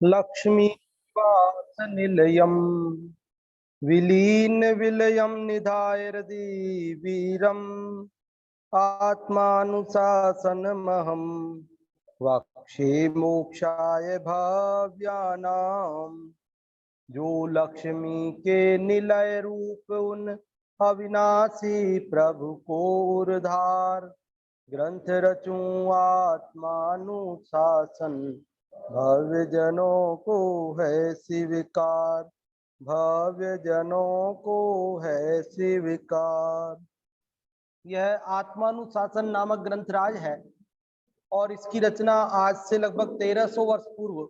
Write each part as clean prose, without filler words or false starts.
लक्ष्मीवास निलयम् विलीन विलयम् निधाय हृदि वीरम् आत्मानुशासनमहम् वक्षे मोक्षाय भाव्यानाम्। जो लक्ष्मी के निलय रूप उन अविनाशी प्रभु को उद्धार ग्रंथ रचूं आत्मानुशासन भव्य जनों को है स्वीकार भव्य जनों को है स्वीकार। यह आत्मानुशासन नामक ग्रंथराज है और इसकी रचना आज से लगभग 1300 वर्ष पूर्व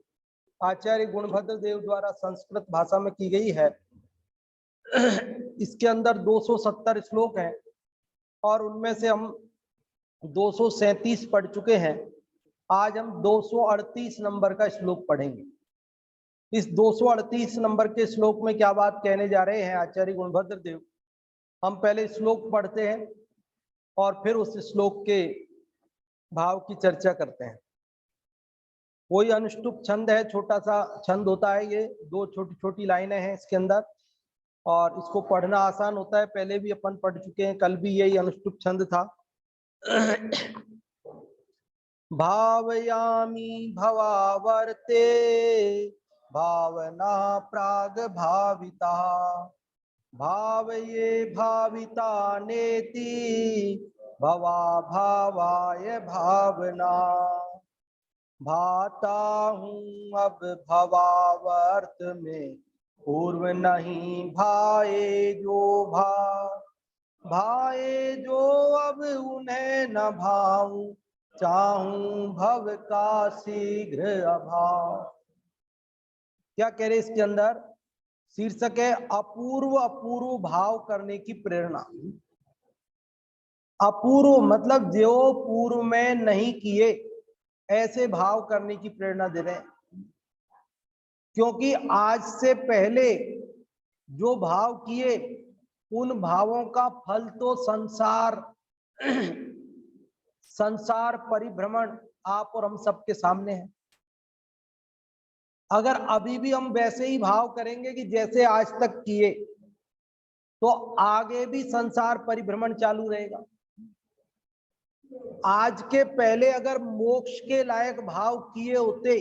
आचार्य गुणभद्र देव द्वारा संस्कृत भाषा में की गई है। इसके अंदर 270 श्लोक हैं और उनमें से हम 237 पढ़ चुके हैं। आज हम 238 नंबर का श्लोक पढ़ेंगे। इस 238 नंबर के श्लोक में क्या बात कहने जा रहे हैं आचार्य गुणभद्र देव, हम पहले श्लोक पढ़ते हैं और फिर उस श्लोक के भाव की चर्चा करते हैं। कोई अनुष्टुप छंद है, छोटा सा छंद होता है, ये 2 छोटी छोटी लाइनें हैं इसके अंदर और इसको पढ़ना आसान होता है। पहले भी अपन पढ़ चुके हैं, कल भी यही अनुष्टुप छंद था। भावयामी भवावर्ते भावना प्राग भाविता भावये भाविता नेति भवा भावाय भावना। भाता हूँ अब भवावर्त में पूर्व नहीं भाए जो भाए जो अब उन्हें न भाऊं चाहूं भव का शीघ्र अभाव। क्या कह रहे इसके अंदर? शीर्षक है अपूर्व अपूर्व भाव करने की प्रेरणा। अपूर्व मतलब जो पूर्व में नहीं किए ऐसे भाव करने की प्रेरणा दे रहे हैं, क्योंकि आज से पहले जो भाव किए उन भावों का फल तो संसार परिभ्रमण आप और हम सबके सामने है। अगर अभी भी हम वैसे ही भाव करेंगे कि जैसे आज तक किए तो आगे भी संसार परिभ्रमण चालू रहेगा। आज के पहले अगर मोक्ष के लायक भाव किए होते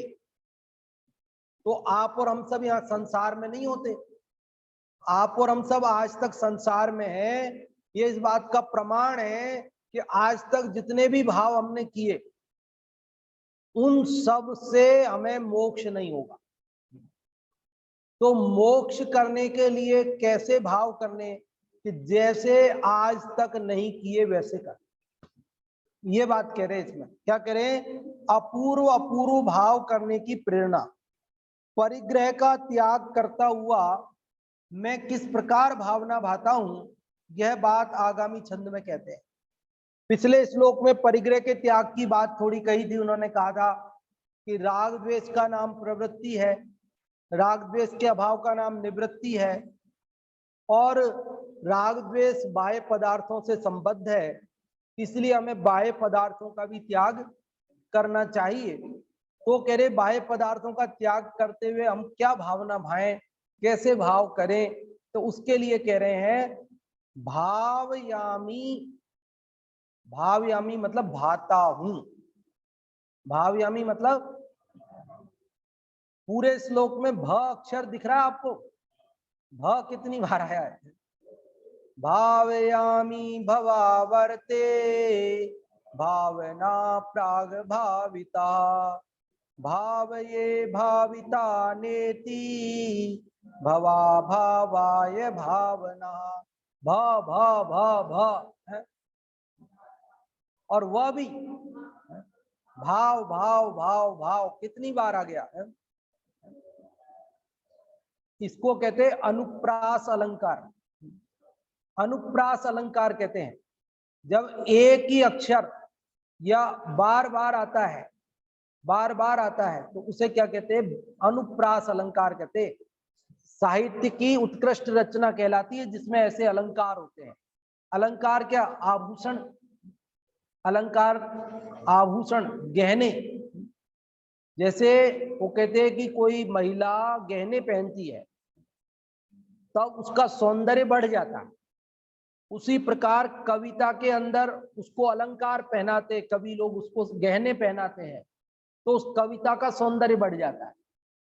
तो आप और हम सब यहाँ संसार में नहीं होते। आप और हम सब आज तक संसार में हैं, ये इस बात का प्रमाण है कि आज तक जितने भी भाव हमने किए उन सब से हमें मोक्ष नहीं होगा। तो मोक्ष करने के लिए कैसे भाव करने कि जैसे आज तक नहीं किए वैसे कर, ये बात कह रहे हैं इसमें। क्या कह रहे हैं? अपूर्व अपूर्व भाव करने की प्रेरणा। परिग्रह का त्याग करता हुआ मैं किस प्रकार भावना भाता हूं, यह बात आगामी छंद में कहते हैं। पिछले श्लोक में परिग्रह के त्याग की बात थोड़ी कही थी। उन्होंने कहा था कि राग द्वेष का नाम प्रवृत्ति है, राग द्वेष के अभाव का नाम निवृत्ति है और राग द्वेष बाह्य पदार्थों से संबद्ध है, इसलिए हमें बाह्य पदार्थों का भी त्याग करना चाहिए। तो कह रहे बाह्य पदार्थों का त्याग करते हुए हम क्या भावना भाएं, कैसे भाव करें? तो उसके लिए कह रहे हैं भावयामी। भावयामी मतलब भाता हूं। भावयामी मतलब पूरे श्लोक में भ अक्षर दिख रहा है आपको? भ कितनी बार आया है? भावयामी भवावर्ते भावना प्राग भाविता भावये भाविता नेति भवा भावाय भावना। भ भ भ भ और वह भी भाव भाव भाव भाव कितनी बार आ गया है? इसको कहते हैं अनुप्रास अलंकार। अनुप्रास अलंकार कहते हैं जब एक ही अक्षर या बार बार आता है, बार बार आता है तो उसे क्या कहते हैं? अनुप्रास अलंकार कहते हैं। साहित्य की उत्कृष्ट रचना कहलाती है जिसमें ऐसे अलंकार होते हैं। अलंकार क्या? आभूषण। अलंकार आभूषण, गहने। जैसे वो कहते हैं कि कोई महिला गहने पहनती है तब उसका सौंदर्य बढ़ जाता है, उसी प्रकार कविता के अंदर उसको अलंकार पहनाते, कवि लोग उसको गहने पहनाते हैं तो उस कविता का सौंदर्य बढ़ जाता है।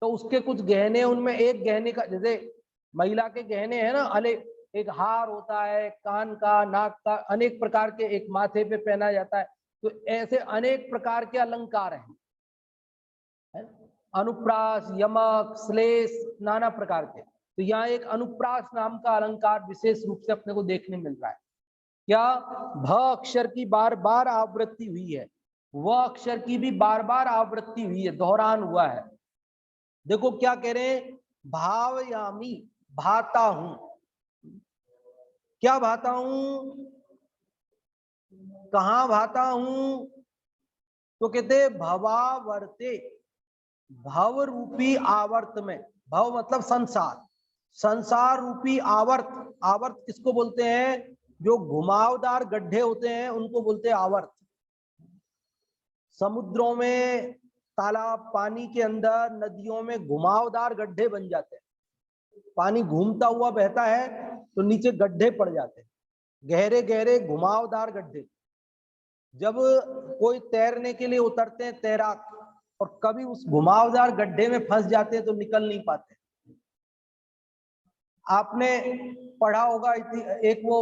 तो उसके कुछ गहने, उनमें एक गहने का, जैसे महिला के गहने हैं ना, अनेक, एक हार होता है, कान का, नाक का, अनेक प्रकार के, एक माथे पे पहना जाता है, तो ऐसे अनेक प्रकार के अलंकार हैं, अनुप्रास, यमक, श्लेष, नाना प्रकार के। तो यहाँ एक अनुप्रास नाम का अलंकार विशेष रूप से अपने को देखने मिल रहा है। क्या? भ अक्षर की बार बार आवृत्ति हुई है, व अक्षर की भी बार बार आवृत्ति हुई है, दोहरान हुआ है। देखो क्या कह रहे हैं, भावयामी, भाता हूं। क्या भाता हूं? कहां भाता हूं? तो कहते भवावर्ते, भव रूपी आवर्त में। भव मतलब संसार, संसार रूपी आवर्त। आवर्त किसको बोलते हैं? जो घुमावदार गड्ढे होते हैं उनको बोलते हैं आवर्त। समुद्रों में, तालाब, पानी के अंदर, नदियों में घुमावदार गड्ढे बन जाते हैं, पानी घूमता हुआ बहता है तो नीचे गड्ढे पड़ जाते हैं, गहरे गहरे घुमावदार गड्ढे। जब कोई तैरने के लिए उतरते हैं तैराक, और कभी उस घुमावदार गड्ढे में फंस जाते हैं तो निकल नहीं पाते। आपने पढ़ा होगा एक वो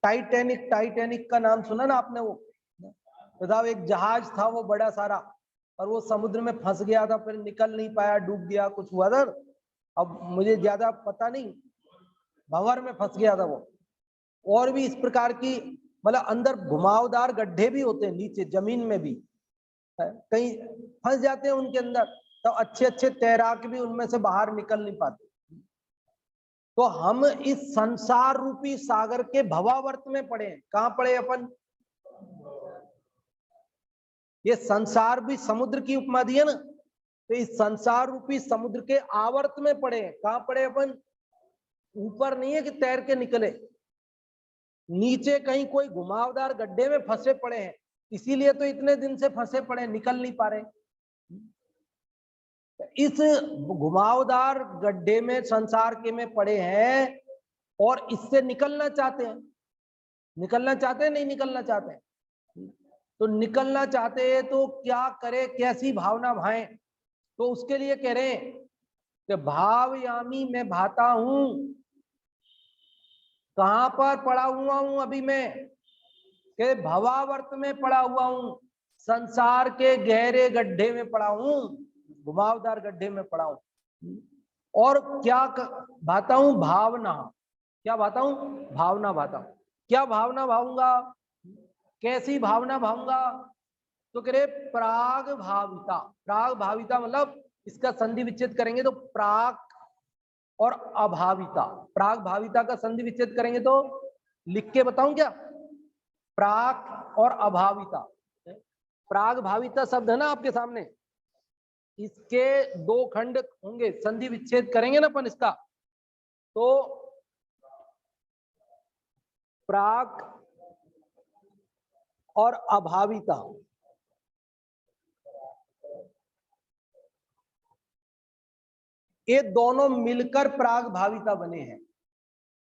टाइटैनिक, टाइटैनिक का नाम सुना ना आपने? वो बताओ, एक जहाज था वो बड़ा सारा, और वो समुद्र में फंस गया था, फिर निकल नहीं पाया, डूब गया, कुछ हुआ था। अब मुझे ज्यादा पता नहीं, भंवर में फंस गया था वो। और भी इस प्रकार की, मतलब अंदर घुमावदार गड्ढे भी होते हैं, नीचे जमीन में भी कहीं फंस जाते हैं उनके अंदर, तो अच्छे अच्छे तैराक भी उनमें से बाहर निकल नहीं पाते। तो हम इस संसार रूपी सागर के भवावर्त में पड़े हैं। कहां पड़े अपन? ये संसार भी समुद्र की उपमा दी है ना, तो इस संसार रूपी समुद्र के आवर्त में पड़े हैं। कहां पड़े अपन? ऊपर नहीं है कि तैर के निकले, नीचे कहीं कोई घुमावदार गड्ढे में फंसे पड़े हैं, इसीलिए तो इतने दिन से फंसे पड़े, निकल नहीं पा रहे। इस घुमावदार गड्ढे में, संसार के में पड़े हैं, और इससे निकलना चाहते हैं। निकलना चाहते हैं, नहीं निकलना चाहते हैं? तो निकलना चाहते हैं तो क्या करे, कैसी भावना भाए? तो उसके लिए कह रहे हैं कि भावयामी, मैं भाता हूं। कहां पर पड़ा हुआ हूं अभी मैं? के भवावर्त में पड़ा हुआ हूं, संसार के गहरे गड्ढे में पड़ा हूं, घुमावदार गड्ढे में पड़ा हूं। और क्या भाता हूं? भावना। क्या भाता हूं? भावना भाता हूं। क्या भावना भाऊंगा? कैसी भावना भाऊंगा? तो कह रहे प्राग भाविता। प्राग भाविता मतलब इसका संधि विच्छेद करेंगे तो प्राग और अभाविता। प्राग भाविता का संधि विच्छेद करेंगे तो, लिख के बताऊं क्या? प्राग और अभाविता। प्राग भाविता शब्द है ना आपके सामने, इसके दो खंड होंगे, संधि विच्छेद करेंगे ना अपन इसका, तो प्राग और अभाविता, ये दोनों मिलकर प्राग भाविता बने हैं।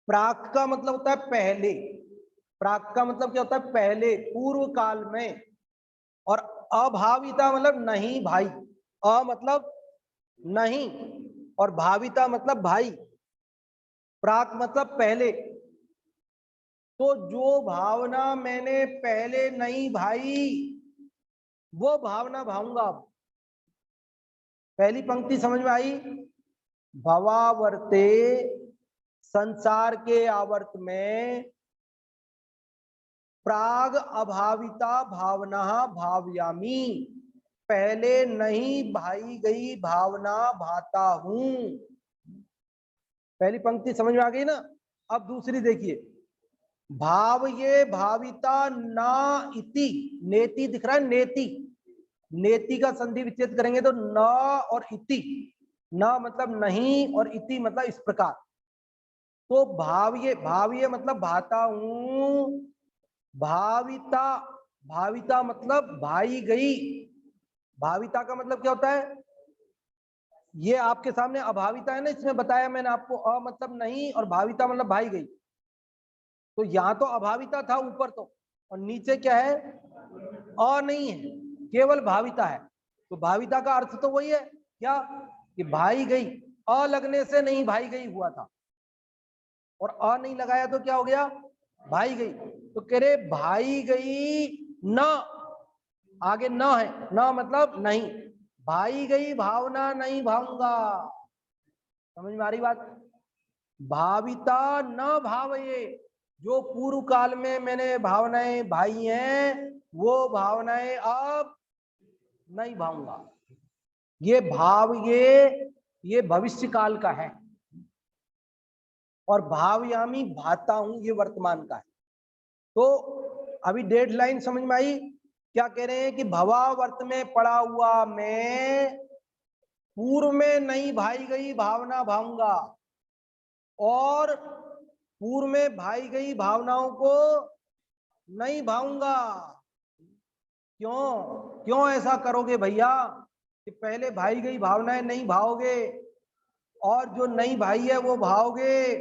प्राग का मतलब होता है पहले, प्राग का मतलब क्या होता है? पहले, पूर्व काल में। और अभाविता मतलब नहीं भाई, अ मतलब नहीं, और भाविता मतलब भाई। प्राक मतलब पहले। तो जो भावना मैंने पहले नहीं भाई, वो भावना भाऊंगा। पहली पंक्ति समझ में आई? भवावर्ते, संसार के आवर्त में, प्राग अभाविता भावना भावयामी, पहले नहीं भाई गई भावना भाता हूं। पहली पंक्ति समझ में आ गई ना? अब दूसरी देखिए, भाव ये भाविता ना इति, नेति दिख रहा है, नेति, नेति का संधि विच्छेद करेंगे तो न और इति। न मतलब नहीं और इति मतलब इस प्रकार। तो भाव्य मतलब भाता हूं, भाविता, भाविता मतलब भाई गई, भाविता का मतलब क्या होता है? ये आपके सामने अभाविता है ना, इसमें बताया मैंने आपको, अ मतलब नहीं और भाविता मतलब भाई गई। तो यहाँ तो अभाविता था ऊपर तो, और नीचे क्या है? अ नहीं है, केवल भाविता है। तो भाविता का अर्थ तो वही है क्या कि भाई गई, अ लगने से नहीं भाई गई हुआ था, और अ नहीं लगाया तो क्या हो गया? भाई गई। तो कह रहे भाई गई न, आगे न है, न मतलब नहीं, भाई गई भावना नहीं भाऊंगा। समझ में आ रही बात? भाविता न भावये, जो पूर्व काल में मैंने भावनाएं भाई हैं वो भावनाएं अब नहीं भाऊंगा। ये भाव ये भविष्य काल का है, और भावयामी भाता हूं ये वर्तमान का है। तो अभी डेडलाइन समझ में आई? क्या कह रहे हैं कि भवावर्त में पड़ा हुआ मैं पूर्व में नहीं भाई गई भावना भाऊंगा, और पूर्व में भाई गई भावनाओं को नहीं भाऊंगा। क्यों क्यों ऐसा करोगे भैया कि पहले भाई गई भावनाएं नहीं भाओगे और जो नहीं भाई है वो भाओगे?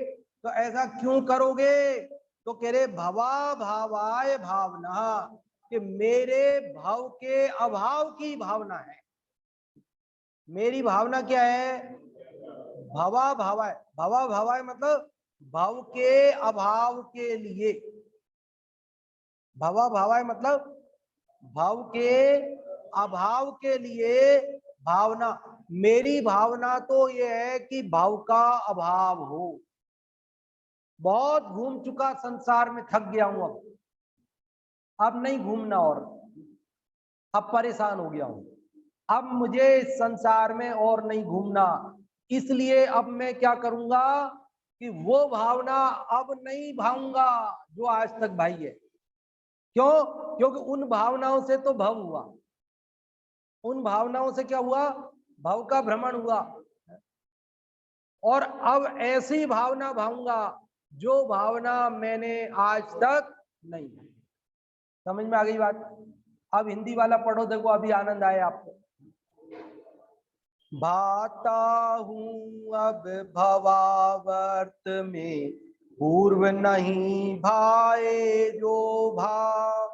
तो ऐसा क्यों करोगे? तो कह रहे भवा भावाय भावना, कि मेरे भाव के अभाव की भावना है। मेरी भावना क्या है? भवा भावाय, भवा भावाय मतलब भाव के अभाव के लिए, भवा भावाय मतलब भाव के अभाव के लिए भावना। मेरी भावना तो यह है कि भाव का अभाव हो। बहुत घूम चुका संसार में, थक गया हूं, अब नहीं घूमना, और अब परेशान हो गया हूं, अब मुझे इस संसार में और नहीं घूमना। इसलिए अब मैं क्या करूंगा कि वो भावना अब नहीं भाऊंगा जो आज तक भाई है। क्यों? क्योंकि उन भावनाओं से तो भव हुआ, उन भावनाओं से क्या हुआ? भव का भ्रमण हुआ। और अब ऐसी भावना भाऊंगा जो भावना मैंने आज तक नहीं। समझ में आ गई बात? अब हिंदी वाला पढ़ो, देखो अभी आनंद आए आपको। भाता हूं अब भवावर्त में, पूर्व नहीं भाए जो भाव,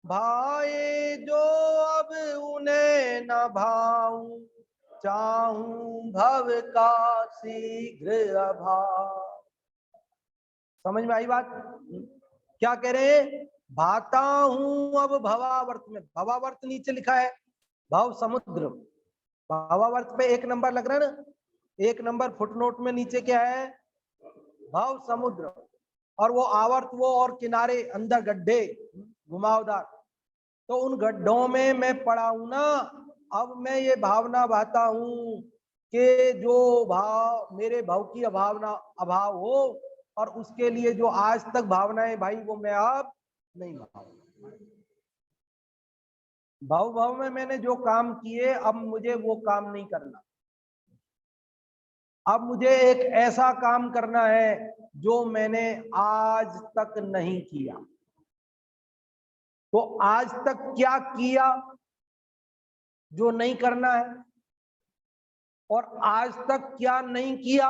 भाए जो अब उन्हें न भाऊं, चाहूं भव का शीघ्र अभाव। समझ में आई बात? क्या कह रहे हैं? भाता हूं अब भवावर्त में, भवावर्त नीचे लिखा है, भव समुद्र, भवावर्त पे 1 नंबर लग रहा है ना, 1 नंबर फुटनोट में नीचे क्या है? भव समुद्र। और वो आवर्त, वो और किनारे अंदर गड्ढे घुमावदार, तो उन गड्ढों में मैं पड़ा हूं ना। अब मैं ये भावना भाता हूं कि जो भाव मेरे भाव की अभावना अभाव हो, और उसके लिए जो आज तक भावनाएं भाई वो मैं अब नहीं भाऊंगा। भाव भाव में मैंने जो काम किए, अब मुझे वो काम नहीं करना। अब मुझे एक ऐसा काम करना है जो मैंने आज तक नहीं किया। तो आज तक क्या किया जो नहीं करना है, और आज तक क्या नहीं किया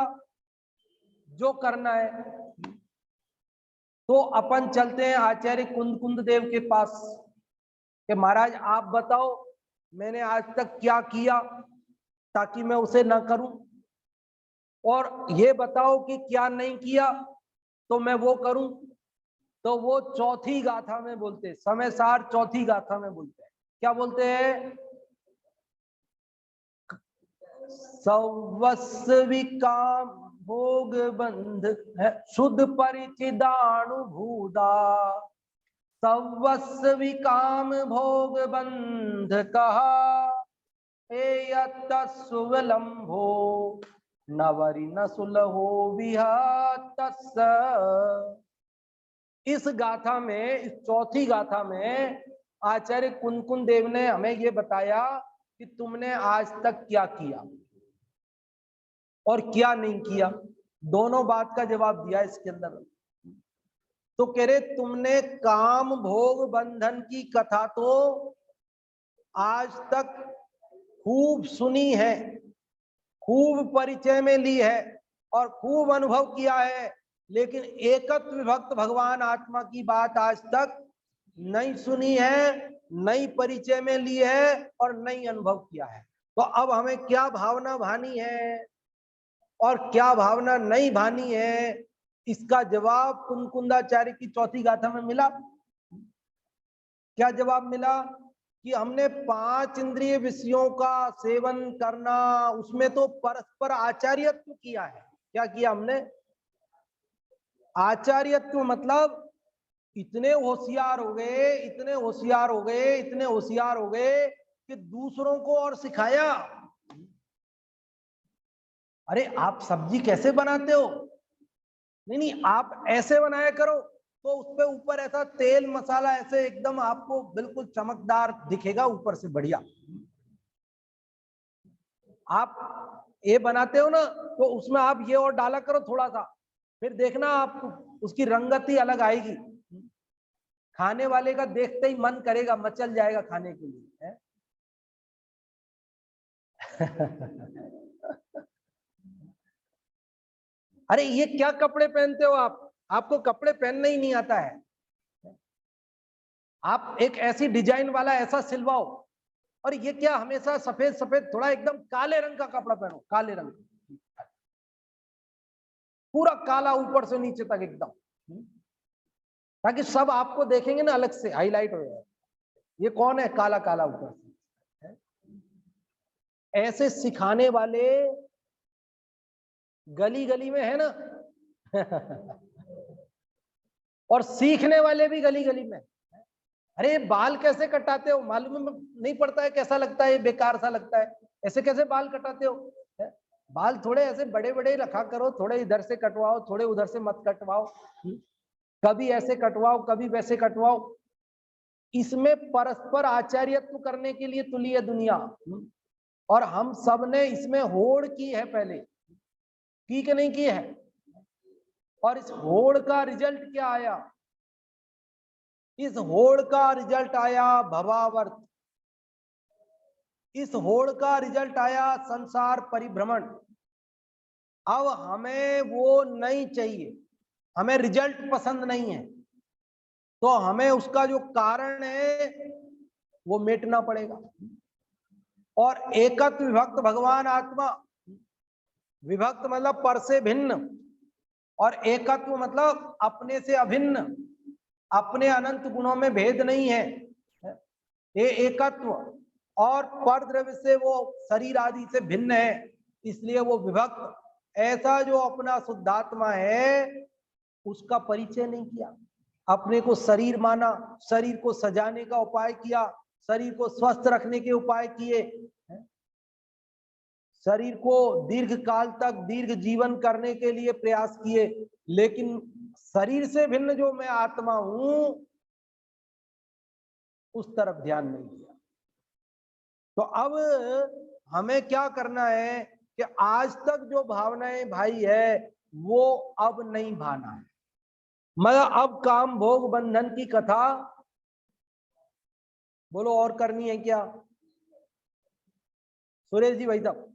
जो करना है? तो अपन चलते हैं आचार्य कुंद देव के पास कि महाराज आप बताओ मैंने आज तक क्या किया ताकि मैं उसे ना करूं, और ये बताओ कि क्या नहीं किया तो मैं वो करूं। तो वो चौथी गाथा में बोलते, समय सार चौथी गाथा में बोलते हैं। क्या बोलते हैं? सवस्विका भोग बंध है शुद्ध परिचिदानुभूदा, सवस्विकाम भोग बंध कहा, सुवलंभो नवरी न सुलहो विहतस। इस गाथा में, इस चौथी गाथा में आचार्य कुंद देव ने हमें यह बताया कि तुमने आज तक क्या किया और क्या नहीं किया, दोनों बात का जवाब दिया इसके अंदर। तो कह रहे तुमने काम भोग बंधन की कथा तो आज तक खूब सुनी है, खूब परिचय में ली है और खूब अनुभव किया है, लेकिन एकत्व विभक्त भगवान आत्मा की बात आज तक नहीं सुनी है, नहीं परिचय में ली है और नहीं अनुभव किया है। तो अब हमें क्या भावना भानी है और क्या भावना नहीं भानी है, इसका जवाब कुंकुंदाचार्य की चौथी गाथा में मिला। क्या जवाब मिला कि हमने 5 इंद्रिय विषयों का सेवन करना, उसमें तो परस्पर आचार्यत्व किया है। क्या किया हमने? आचार्यत्व मतलब इतने होशियार हो गए, इतने होशियार हो गए, इतने होशियार हो गए कि दूसरों को और सिखाया। अरे आप सब्जी कैसे बनाते हो? नहीं नहीं, आप ऐसे बनाया करो तो उस पे ऊपर ऐसा तेल मसाला ऐसे एकदम आपको बिल्कुल चमकदार दिखेगा ऊपर से, बढ़िया। आप ये बनाते हो ना तो उसमें आप ये और डाला करो थोड़ा सा, फिर देखना आप उसकी रंगत ही अलग आएगी। खाने वाले का देखते ही मन करेगा, मचल जाएगा खाने के लिए है? अरे ये क्या कपड़े पहनते हो आप? आपको कपड़े पहनना ही नहीं आता है। आप एक ऐसी डिजाइन वाला ऐसा सिलवाओ, और ये क्या हमेशा सफेद सफेद, थोड़ा एकदम काले रंग का कपड़ा पहनो, काले रंग, पूरा काला ऊपर से नीचे तक एकदम, ताकि सब आपको देखेंगे ना, अलग से हाईलाइट हो जाए, ये कौन है काला काला ऊपर से। ऐसे सिखाने वाले गली गली में है ना। और सीखने वाले भी गली गली में। अरे बाल कैसे कटाते हो? मालूम नहीं पड़ता है, कैसा लगता है, बेकार सा लगता है, ऐसे कैसे बाल कटाते हो? बाल थोड़े ऐसे बड़े बड़े रखा करो, थोड़े इधर से कटवाओ, थोड़े उधर से मत कटवाओ, कभी ऐसे कटवाओ कभी वैसे कटवाओ। इसमें परस्पर आचार्यत्व करने के लिए तुली है दुनिया, और हम सब ने इसमें होड़ की है पहले, की कि नहीं की है? और इस होड़ का रिजल्ट क्या आया? इस होड़ का रिजल्ट आया भवावर्त, इस होड़ का रिजल्ट आया संसार परिभ्रमण। अब हमें वो नहीं चाहिए, हमें रिजल्ट पसंद नहीं है, तो हमें उसका जो कारण है वो मिटना पड़ेगा। और एकत्व विभक्त भगवान आत्मा, विभक्त मतलब पर से भिन्न, और एकत्व मतलब अपने से अभिन्न, अपने अनंत गुणों में भेद नहीं है, ये एकत्व। और पर द्रव्य से वो शरीर आदि से भिन्न है, इसलिए वो विभक्त। ऐसा जो अपना शुद्धात्मा है उसका परिचय नहीं किया, अपने को शरीर माना, शरीर को सजाने का उपाय किया, शरीर को स्वस्थ रखने के उपाय किए, शरीर को दीर्घ काल तक दीर्घ जीवन करने के लिए प्रयास किए, लेकिन शरीर से भिन्न जो मैं आत्मा हूं उस तरफ ध्यान नहीं दिया। तो अब हमें क्या करना है कि आज तक जो भावनाएं भाई है वो अब नहीं भाना है। मतलब अब काम भोग बंधन की कथा बोलो और करनी है क्या? सुरेश जी भाई साहब,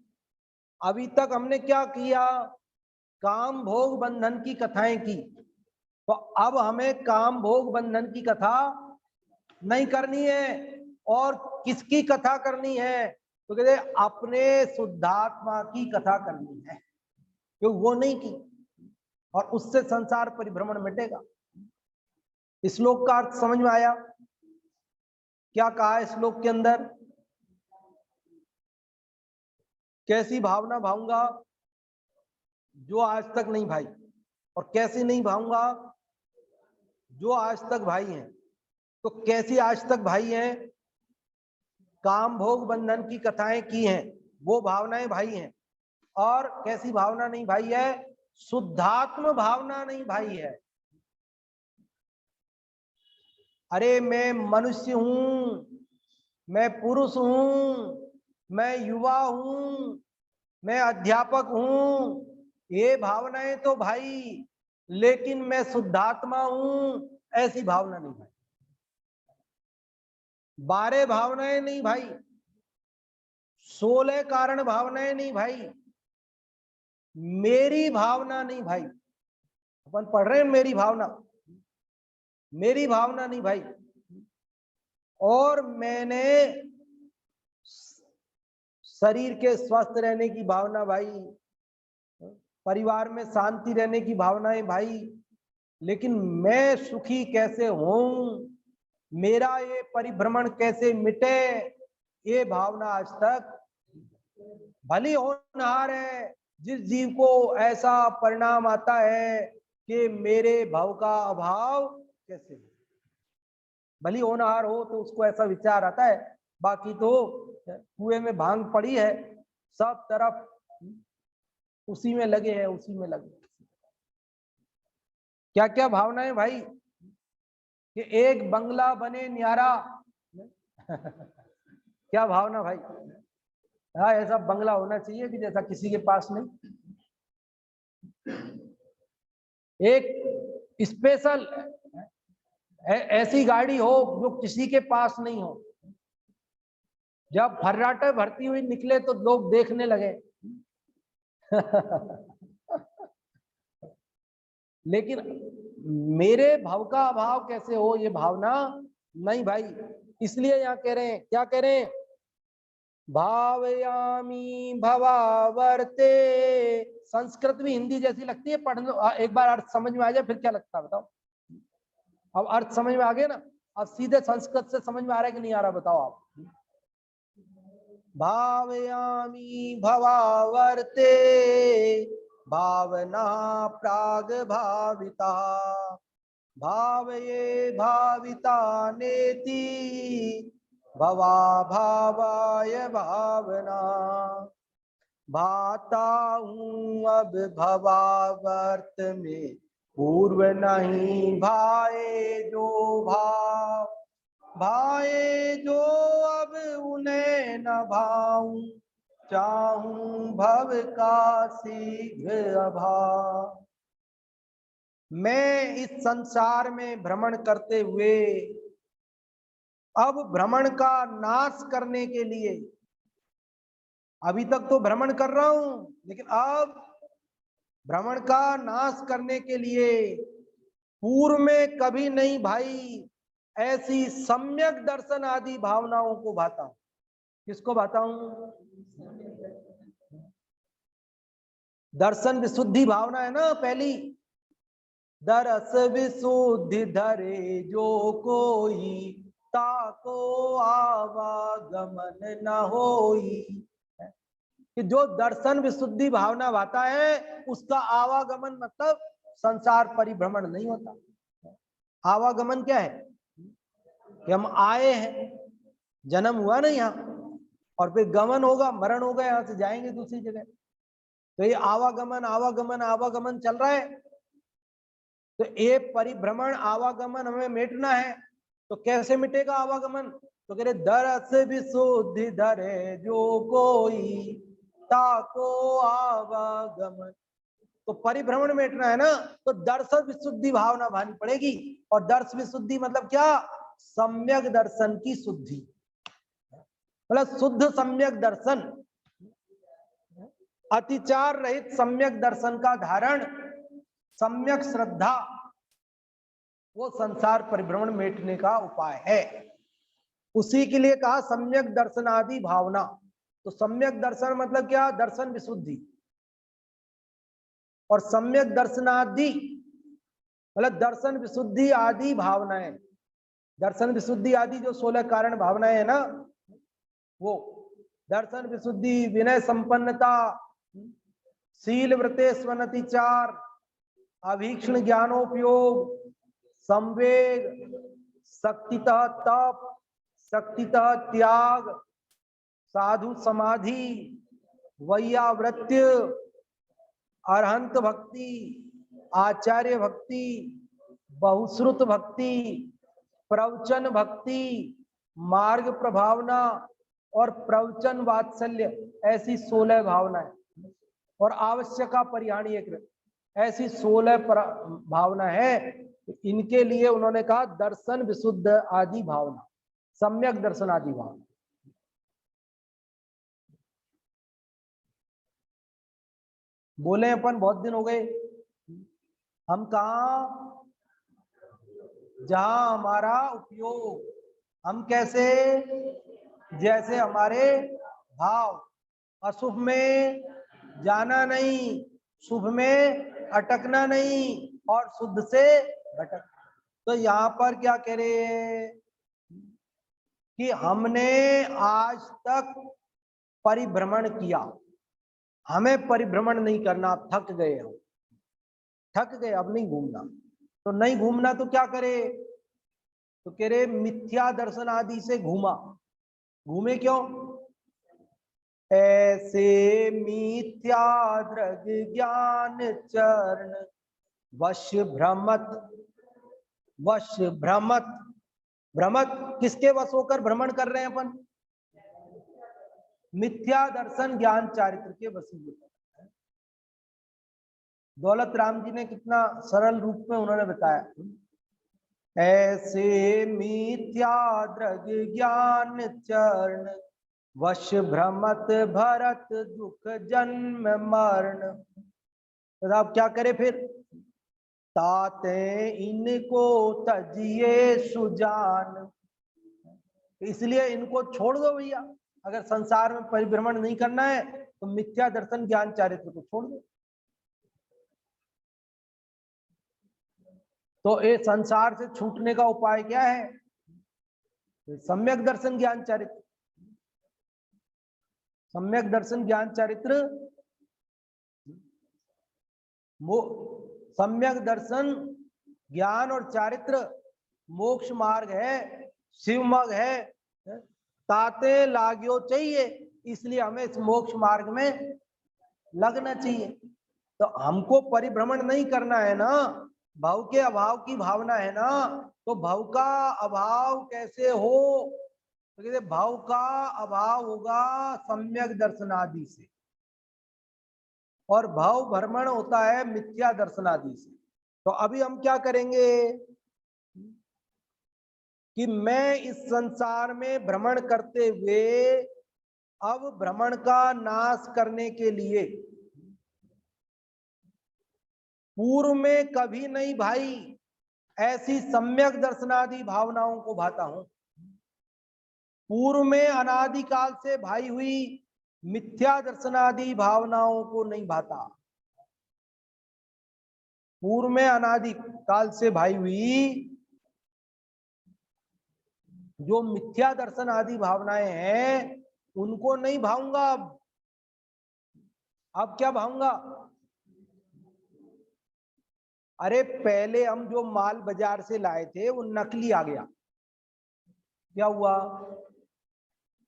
अभी तक हमने क्या किया? काम भोग बंधन की कथाएं की, तो अब हमें काम भोग बंधन की कथा नहीं करनी है। और किसकी कथा करनी है? तो कहते अपने शुद्धात्मा की कथा करनी है, क्योंकि वो नहीं की, और उससे संसार परिभ्रमण मिटेगा। श्लोक का अर्थ समझ में आया? क्या कहा है श्लोक के अंदर? कैसी भावना भाऊंगा जो आज तक नहीं भाई, और कैसी नहीं भाऊंगा जो आज तक भाई हैं। तो कैसी आज तक भाई हैं? काम भोग बंधन की कथाएं की हैं, वो भावनाएं भाई हैं। और कैसी भावना नहीं भाई है? शुद्धात्म भावना नहीं भाई है। अरे मैं मनुष्य हूं, मैं पुरुष हूं, मैं युवा हूं, मैं अध्यापक हूं, ये भावनाएं तो भाई, लेकिन मैं शुद्धात्मा हूं ऐसी भावना नहीं भाई। 12 भावनाएं नहीं भाई, 16 कारण भावनाएं नहीं भाई, मेरी भावना नहीं भाई। अपन पढ़ रहे हैं मेरी भावना, मेरी भावना नहीं भाई। और मैंने शरीर के स्वस्थ रहने की भावना भाई, परिवार में शांति रहने की भावनाएं भाई, लेकिन मैं सुखी कैसे हूं, मेरा ये परिभ्रमण कैसे मिटे, ये भावना आज तक भली होनहार है। जिस जीव को ऐसा परिणाम आता है कि मेरे भाव का अभाव कैसे, भली होनहार हो तो उसको ऐसा विचार आता है। बाकी तो कुएं में भांग पड़ी है, सब तरफ उसी में लगे हैं, उसी में लगे। क्या क्या भावनाएं भाई, कि एक बंगला बने न्यारा क्या भावना भाई। हाँ, ऐसा बंगला होना चाहिए कि जैसा किसी के पास नहीं। एक स्पेशल ऐसी गाड़ी हो जो किसी के पास नहीं हो। जब फर्राटे भरती हुई निकले तो लोग देखने लगे लेकिन मेरे भाव का अभाव कैसे हो, ये भावना नहीं भाई। इसलिए यहाँ कह रहे हैं, क्या कह रहे हैं, भावयामी भवावर्ते। संस्कृत भी हिंदी जैसी लगती है, पढ़ लो एक बार, अर्थ समझ में आ जाए फिर क्या लगता है बताओ। अब अर्थ समझ में आ गया ना, अब सीधे संस्कृत से समझ में आ रहा है कि नहीं आ रहा, बताओ आप। भावयामी भवावर्ते भावना प्राग भाविता, भावये भाविता नेति भवा भावाय भावना। भाता हूं अब भवावर्त में, पूर्व नहीं भाए जो भाव, भाए जो अब उन्हें न भाऊं, चाहूं भव का शीघ्र अभाव। मैं इस संसार में भ्रमण करते हुए अब भ्रमण का नाश करने के लिए, अभी तक तो भ्रमण कर रहा हूं, लेकिन अब भ्रमण का नाश करने के लिए पूर्व में कभी नहीं भाई ऐसी सम्यक दर्शन आदि भावनाओं को भाता हूं। किसको भाता हूं? दर्शन विशुद्धि भावना है ना पहली। दरस विशुद्धि धरे जो कोई, ताको आवागमन न होई। कि जो दर्शन विशुद्धि भावना भाता है उसका आवागमन मतलब संसार परिभ्रमण नहीं होता। आवागमन क्या है कि हम आए हैं, जन्म हुआ ना यहाँ, और फिर गमन होगा, मरण होगा, यहां से जाएंगे दूसरी जगह। तो ये आवागमन आवागमन आवागमन चल रहा है। तो ये परिभ्रमण आवागमन हमें मिटना है। तो कैसे मिटेगा आवागमन? तो कह रहे दरस विशुद्धि धरे जो कोई, ताको आवागमन। तो परिभ्रमण मिटना है ना, तो दर्शन विशुद्धि भावना भानी पड़ेगी। और दर्श विशुद्धि मतलब क्या? सम्यक दर्शन की शुद्धि, मतलब शुद्ध सम्यक दर्शन, अतिचार रहित सम्यक दर्शन का धारण, सम्यक श्रद्धा, वो संसार परिभ्रमण मिटने का उपाय है। उसी के लिए कहा सम्यक दर्शनादि भावना। तो सम्यक दर्शन मतलब क्या? दर्शन विशुद्धि। और सम्यक दर्शनादि मतलब दर्शन विशुद्धि आदि भावनाएं। दर्शन विशुद्धि आदि जो 16 कारण भावनाएं है ना, वो दर्शन विशुद्धि, विनय संपन्नता, शील व्रते स्वनतिचार, अभीक्षण ज्ञानोपयोग, संवेग, शक्तितः तप, शक्तितः त्याग, साधु समाधि, वैयावृत्य, अरहंत भक्ति, आचार्य भक्ति, बहुश्रुत भक्ति, प्रवचन भक्ति, मार्ग प्रभावना और प्रवचन वात्सल्य, ऐसी 16 भावनाएं। और आवश्यका परिहानीय कृत, ऐसी 16 भावना है। इनके लिए उन्होंने कहा दर्शन विशुद्ध आदि भावना, सम्यक दर्शन आदि भावना। बोले अपन बहुत दिन हो गए। हम कहा, जहां हमारा उपयोग, हम कैसे, जैसे हमारे भाव, अशुभ में जाना नहीं, शुभ में अटकना नहीं, और शुद्ध से भटक। तो यहाँ पर क्या कह रहे हैं कि हमने आज तक परिभ्रमण किया, हमें परिभ्रमण नहीं करना, थक गए हम, थक गए, अब नहीं घूमना। तो नहीं घूमना तो क्या करे, तो कह रहे मिथ्या दर्शन आदि से घूमा। घूमे क्यों, ऐसे मिथ्या दृग ज्ञान चरण वश भ्रमत, वश भ्रमत, भ्रमत किसके वश होकर भ्रमण कर रहे हैं अपन, मिथ्या दर्शन ज्ञान चारित्र के वशीभूत। दौलत राम जी ने कितना सरल रूप में उन्होंने बताया, ऐसे मिथ्या दृग ज्ञान चरण वश भ्रमत भरत दुख जन्म मरण। तो आप क्या करें फिर, ताते इनको तजिए सुजान, इसलिए इनको छोड़ दो भैया। अगर संसार में परिभ्रमण नहीं करना है तो मिथ्या दर्शन ज्ञान चारित्र को छोड़ दो। तो ये संसार से छूटने का उपाय क्या है, सम्यक दर्शन ज्ञान चारित्र। सम्यक दर्शन ज्ञान चारित्र, सम्यक दर्शन ज्ञान और चारित्र मोक्ष मार्ग है, शिव मार्ग है। ताते लाग्यो चाहिए, इसलिए हमें इस मोक्ष मार्ग में लगना चाहिए। तो हमको परिभ्रमण नहीं करना है ना, भाव के अभाव की भावना है ना, तो भाव का अभाव कैसे हो, तो कहते भाव का अभाव होगा सम्यक दर्शनादि से, और भाव भ्रमण होता है मिथ्या दर्शनादि से। तो अभी हम क्या करेंगे कि मैं इस संसार में भ्रमण करते हुए अब भ्रमण का नाश करने के लिए पूर्व में कभी नहीं भाई ऐसी सम्यक दर्शनादि भावनाओं को भाता हूं। पूर्व में अनादिकाल से भाई हुई मिथ्या दर्शनादि भावनाओं को नहीं भाता। पूर्व में अनादिकाल से भाई हुई जो मिथ्या दर्शन आदि भावनाएं हैं उनको नहीं भाऊंगा। अब क्या भाऊंगा, अरे पहले हम जो माल बाजार से लाए थे वो नकली आ गया। क्या हुआ,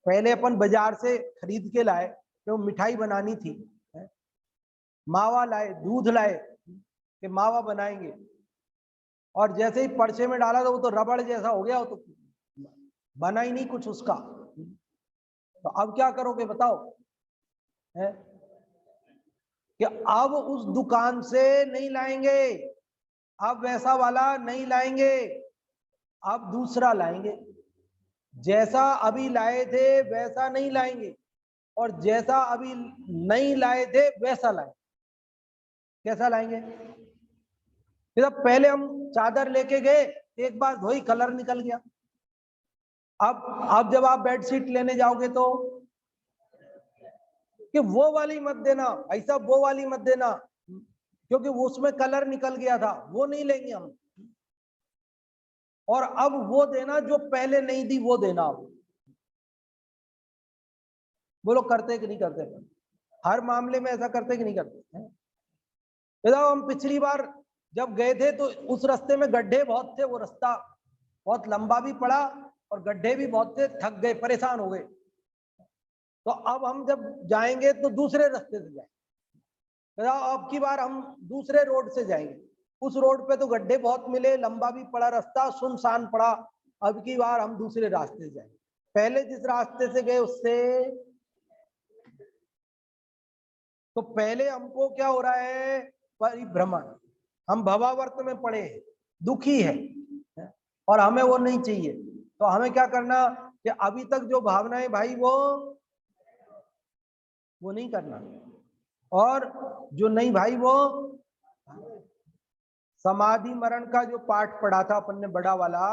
पहले अपन बाजार से खरीद के लाए तो मिठाई बनानी थी, मावा लाए, दूध लाए कि मावा बनाएंगे, और जैसे ही पर्चे में डाला तो वो तो रबड़ जैसा हो गया, वो तो बना ही नहीं कुछ उसका। तो अब क्या करोगे बताओ, है कि अब उस दुकान से नहीं लाएंगे, अब वैसा वाला नहीं लाएंगे, अब दूसरा लाएंगे। जैसा अभी लाए थे वैसा नहीं लाएंगे, और जैसा अभी नहीं लाए थे वैसा लाएंगे। कैसा लाएंगे, फिर अब पहले हम चादर लेके गए, एक बार धोई कलर निकल गया। अब जब आप बेडशीट लेने जाओगे तो कि वो वाली मत देना, ऐसा वो वाली मत देना क्योंकि वो उसमें कलर निकल गया था, वो नहीं लेंगे हम। और अब वो देना जो पहले नहीं दी वो देना। अब वो लोग करते कि नहीं करते, हर मामले में ऐसा करते कि नहीं करते। बताओ, हम पिछली बार जब गए थे तो उस रास्ते में गड्ढे बहुत थे, वो रास्ता बहुत लंबा भी पड़ा और गड्ढे भी बहुत थे, थक गए, परेशान हो गए। तो अब हम जब जाएंगे तो दूसरे रास्ते से जाएंगे। अब की बार हम दूसरे रोड से जाएंगे, उस रोड पे तो गड्ढे बहुत मिले, लंबा भी पड़ा रास्ता, सुनसान पड़ा। अब की बार हम दूसरे रास्ते से जाएंगे, पहले जिस रास्ते से गए उससे। तो पहले हमको क्या हो रहा है, परिभ्रमण, हम भवावर्त में पड़े हैं, दुखी है, और हमें वो नहीं चाहिए। तो हमें क्या करना कि अभी तक जो भावनाएं भाई वो नहीं करना, और जो नहीं भाई, वो समाधि मरण का जो पाठ पढ़ा था अपन ने बड़ा वाला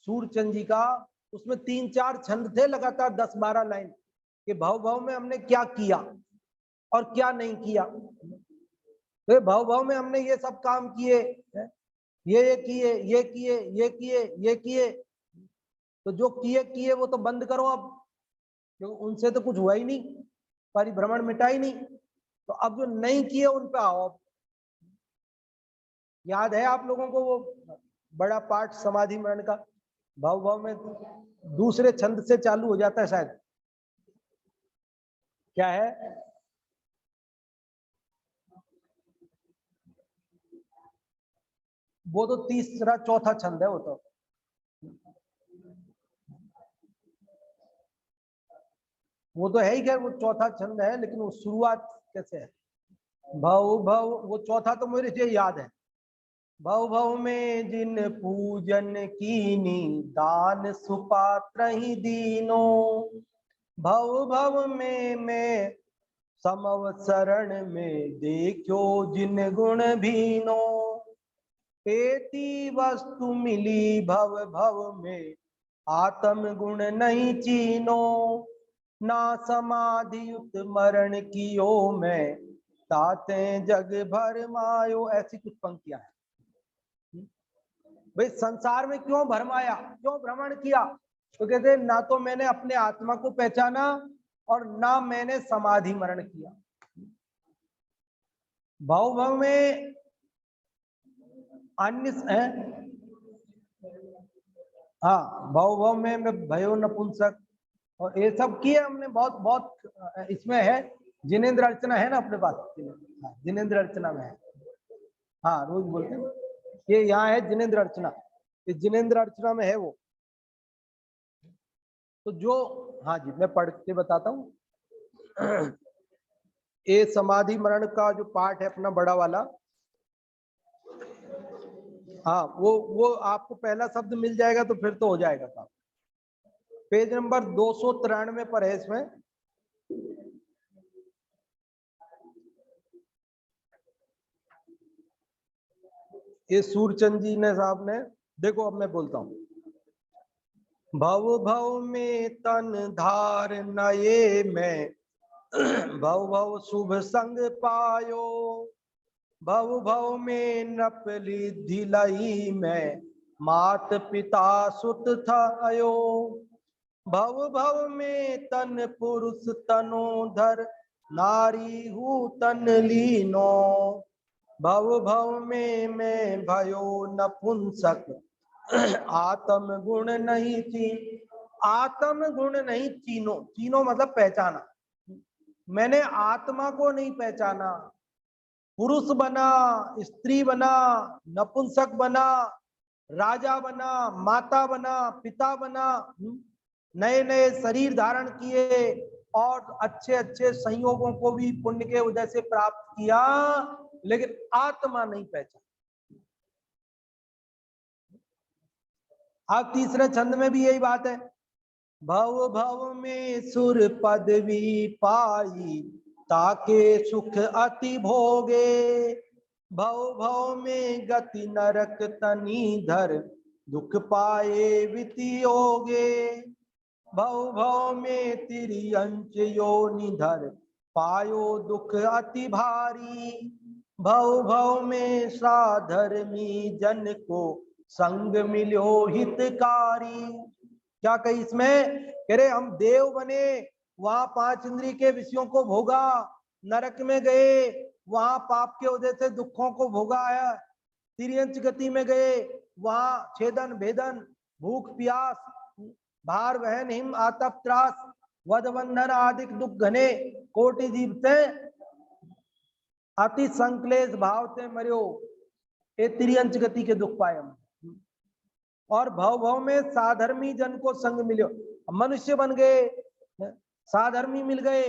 सूरचंद जी का, उसमें 3-4 छंद थे लगातार 10-12 लाइन कि भव भव में हमने क्या किया और क्या नहीं किया। तो भव भव में हमने ये सब काम किए, ये किए, ये किए, ये किए, ये किए, तो जो किए किए वो तो बंद करो अब, क्योंकि उनसे तो कुछ हुआ ही नहीं, परिभ्रमण मिटा ही नहीं। तो अब जो नहीं किए उन पे आओ। याद है आप लोगों को वो बड़ा पाठ समाधि मरण का? भव भव में दूसरे छंद से चालू हो जाता है शायद, क्या है? वो तो तीसरा चौथा छंद है वो तो। वो तो है ही, खैर वो चौथा छंद है, लेकिन वो शुरुआत कैसे है? भव भव, वो चौथा तो मुझे याद है। भव भव में जिन पूजन कीनी, दान सुपात्र ही दीनो। भव भव में मैं समवसरण में, देखो जिन गुण भीनो। पेती वस्तु मिली भव भव में, आत्म गुण नहीं चीनो। ना समाधि युत मरण कियो मैं, ताते जग भर मायो। ऐसी कुछ पंक्तियां हैं। भाई संसार में क्यों भरमाया, क्यों भ्रमण किया? तो कहते ना तो मैंने अपने आत्मा को पहचाना और ना मैंने समाधि मरण किया। भव भव में अन्य है। हाँ, भव भव में मैं भयो नपुंसक और ये सब किए हमने, बहुत बहुत इसमें है। जिनेंद्र अर्चना है ना अपने पास? हाँ, जिनेंद्र अर्चना में है। हाँ, रोज बोलते हैं ये, यहाँ है जिनेंद्र अर्चना, ये जिनेंद्र अर्चना में है वो। तो जो, हाँ जी, मैं पढ़ के बताता हूँ। ये समाधि मरण का जो पाठ है अपना बड़ा वाला, हाँ वो आपको पहला शब्द मिल जाएगा तो फिर तो हो जाएगा काम। पेज नंबर 293 पर है इसमें। ये सूरचंद जी ने साहब ने, देखो अब मैं बोलता हूं। भव भव में तन धार नये में, भव भव शुभ संग पायो। भव भव में नपली धिलई में, मात पिता सुत थायो। भव भव में तन पुरुष तनोधर, नारी हूँ तन लीनो। भव भव में मैं भयो नपुंसक, आत्म गुण नहीं थी। आत्म गुण नहीं चीनो, चीनो मतलब पहचाना। मैंने आत्मा को नहीं पहचाना। पुरुष बना, स्त्री बना, नपुंसक बना, राजा बना, माता बना, पिता बना, नए नए शरीर धारण किए और अच्छे अच्छे संयोगों को भी पुण्य के उदय से प्राप्त किया, लेकिन आत्मा नहीं पहचान। अब तीसरे छंद में भी यही बात है। भव भव में सुर पदवी पाई, ताके सुख अति भोगे। भव भव में गति नरक तनी धर, दुख पाए वितियोगे। भव भव में तिरियंच योनि धर, पायो दुख अति भारी। भव भव में साधर्मी जन को, संग मिलो हितकारी। क्या कही इसमें? कह रहे हम देव बने, वहां 5 इंद्रिय के विषयों को भोगा, नरक में गए, वहां पाप के वजह से दुखों को भोगा है। तिर्यंच गति में गए, वहां छेदन भेदन, भूख प्यास, भार वहन हिम आतप त्रास, वध बंधन आदि दुख घने, कोटि जीव से अति संक्लेश भाव से मरियो। ये तिर्यंच गति के दुख पाए हम। और भव भव में साधर्मी जन को संग मिलो, मनुष्य बन गए, साधर्मी मिल गए,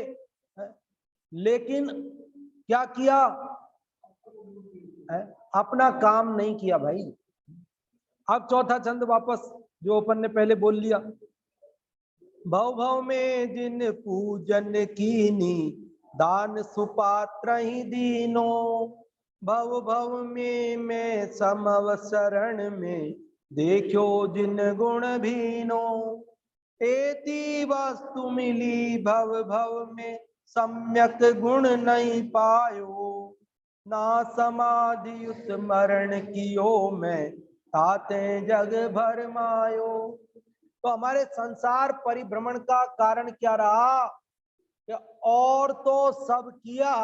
लेकिन क्या किया? अपना काम नहीं किया भाई। अब चौथा छंद वापस जो अपन ने पहले बोल लिया। भव भव में जिन पूजन कीनी, दान सुपात्र ही दीनो, भव भव में मैं समव शरण में, देखो जिन गुण भीनो। एति वस्तु मिली भव भव में, सम्यक गुण नहीं पायो, ना समाधि उत मरण कियो मैं, ताते जग भर मायो। तो हमारे संसार परिभ्रमण का कारण क्या रहा कि और तो सब किया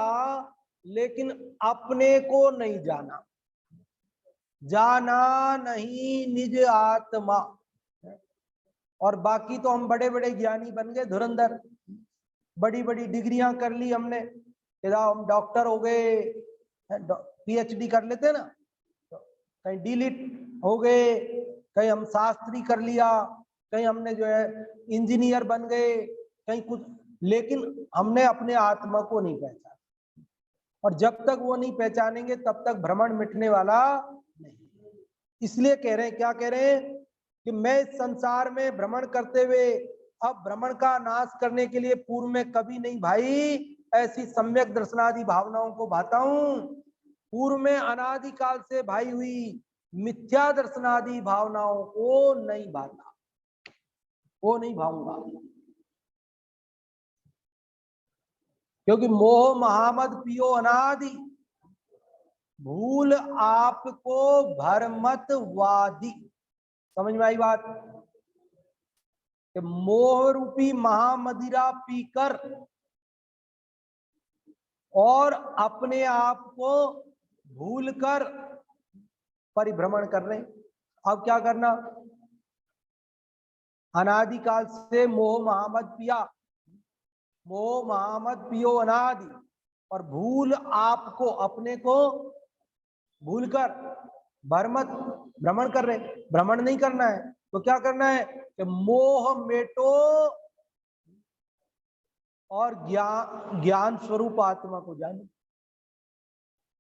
लेकिन अपने को नहीं जाना, जाना नहीं निज आत्मा। और बाकी तो हम बड़े बड़े ज्ञानी बन गए धुरंधर, बड़ी बड़ी डिग्रियां कर ली हमने, हम डॉक्टर हो गए, पीएचडी कर लेते ना, कहीं डीलिट हो गए, कहीं हम शास्त्री कर लिया, कहीं हमने जो है इंजीनियर बन गए, कहीं कुछ, लेकिन हमने अपने आत्मा को नहीं पहचाना। और जब तक वो नहीं पहचानेंगे तब तक भ्रमण मिटने वाला नहीं। इसलिए कह रहे हैं, क्या कह रहे हैं कि मैं इस संसार में भ्रमण करते हुए अब भ्रमण का नाश करने के लिए पूर्व में कभी नहीं भाई ऐसी सम्यक दर्शनादि भावनाओं को भाता हूं, पूर्व में अनादिकाल से भाई हुई मिथ्या दर्शनादि भावनाओं को नहीं भाता, वो नहीं भाऊंगा। क्योंकि मोह महामद पियो अनादि, भूल आपको भरमत वादी। समझ में आई बात? कि मोह रूपी महामदिरा पीकर और अपने आप को भूलकर परिभ्रमण कर रहे। अब क्या करना, अनादिकाल से मोह महामद पिया, मोह महामद पियो अनादि, और भूल आपको अपने को भूलकर भरमत भ्रमण कर रहे। भ्रमण नहीं करना है तो क्या करना है कि मोह मेटो और ज्ञान स्वरूप आत्मा को जानो।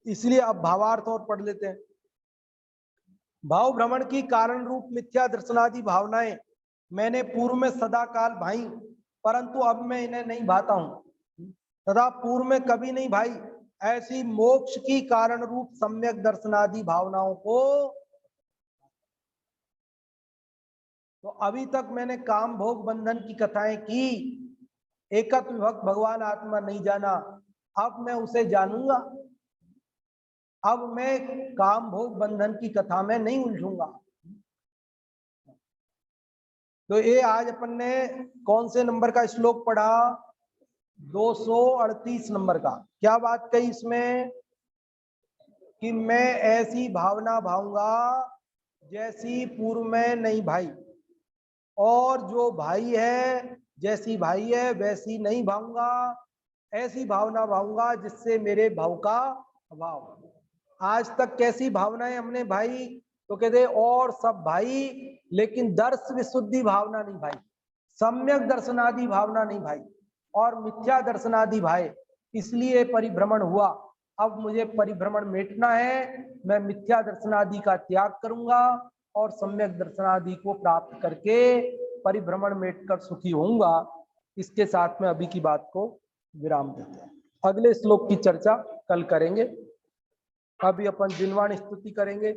इसलिए अब भावार्थ और पढ़ लेते हैं। भाव भ्रमण की कारण रूप मिथ्या दर्शनादि भावनाएं मैंने पूर्व में सदा काल भाई, परंतु अब मैं इन्हें नहीं भाता हूं, तथा पूर्व में कभी नहीं भाई ऐसी मोक्ष की कारण रूप सम्यक दर्शनादि भावनाओं को। तो अभी तक मैंने काम भोग बंधन की कथाएं की, एकत्व विभक्त भगवान आत्मा नहीं जाना, अब मैं उसे जानूंगा। अब मैं काम भोग बंधन की कथा में नहीं उलझूंगा। तो ये आज अपन ने कौन से नंबर का श्लोक पढ़ा? 238 नंबर का। क्या बात कही इसमें कि मैं ऐसी भावना भाऊंगा जैसी पूर्व में नहीं भाई, और जो भाई है जैसी भाई है वैसी नहीं भाऊंगा, ऐसी भावना भाऊंगा जिससे मेरे भाव का अभाव। आज तक कैसी भावनाएं हमने भाई? तो कहते और सब भाई, लेकिन दर्श विशुद्धि भावना नहीं भाई, सम्यक दर्शनादि भावना नहीं भाई, और मिथ्या दर्शनादि भाई। इसलिए परिभ्रमण हुआ। अब मुझे परिभ्रमण मेटना है, मैं मिथ्या दर्शनादि का त्याग करूंगा और सम्यक दर्शनादि को प्राप्त करके परिभ्रमण मेटकर सुखी होऊंगा। इसके साथ में अभी की बात को विराम देते हैं। अगले श्लोक की चर्चा कल करेंगे। अभी अपन जिनवाणी स्तुति करेंगे।